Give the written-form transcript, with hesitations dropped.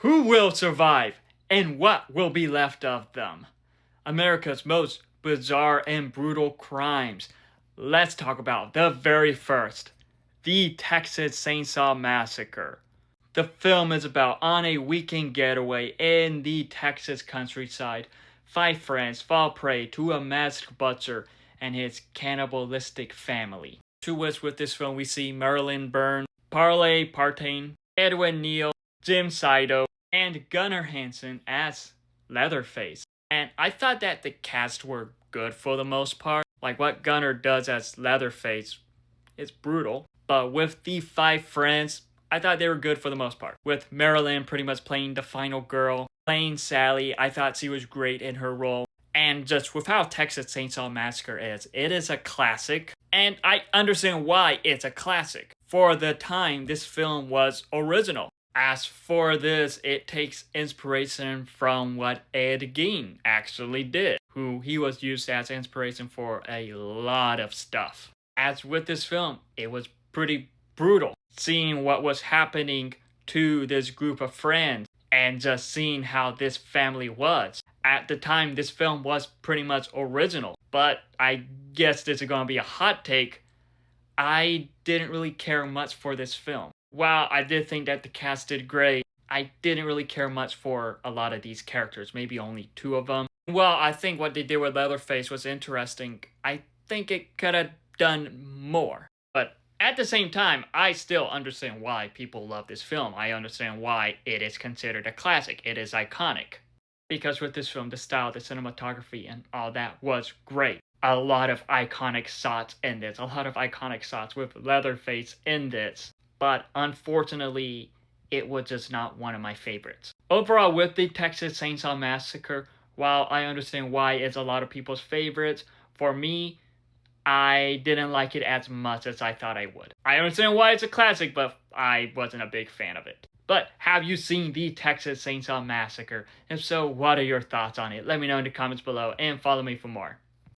Who will survive, and what will be left of them? America's most bizarre and brutal crimes. Let's talk about the very first, the Texas Chainsaw Massacre. The film is about on a weekend getaway in the Texas countryside, five friends fall prey to a masked butcher and his cannibalistic family. To us with this film, we see Marilyn Byrne, Parley Partain, Edwin Neal, Jim Sido, and Gunnar Hansen as Leatherface. And I thought that the cast were good for the most part. Like what Gunnar does as Leatherface is brutal. But with the five friends, I thought they were good for the most part. With Marilyn pretty much playing the final girl, playing Sally, I thought she was great in her role. And just with how Texas Chainsaw Massacre is, it is a classic. And I understand why it's a classic. For the time, this film was original. As for this, it takes inspiration from what Ed Gein actually did, who he was used as inspiration for a lot of stuff. As with this film, it was pretty brutal, seeing what was happening to this group of friends and just seeing how this family was. At the time, this film was pretty much original, but I guess this is going to be a hot take. I didn't really care much for this film. While I did think that the cast did great, I didn't really care much for a lot of these characters, maybe only two of them. Well, I think what they did with Leatherface was interesting. I think it could have done more. But at the same time, I still understand why people love this film. I understand why it is considered a classic. It is iconic. Because with this film, the style, the cinematography, and all that was great. A lot of iconic shots in this. A lot of iconic shots with Leatherface in this. But unfortunately, it was just not one of my favorites. Overall, with the Texas Chainsaw Massacre, while I understand why it's a lot of people's favorites, for me, I didn't like it as much as I thought I would. I understand why it's a classic, but I wasn't a big fan of it. But have you seen the Texas Chainsaw Massacre? If so, what are your thoughts on it? Let me know in the comments below and follow me for more.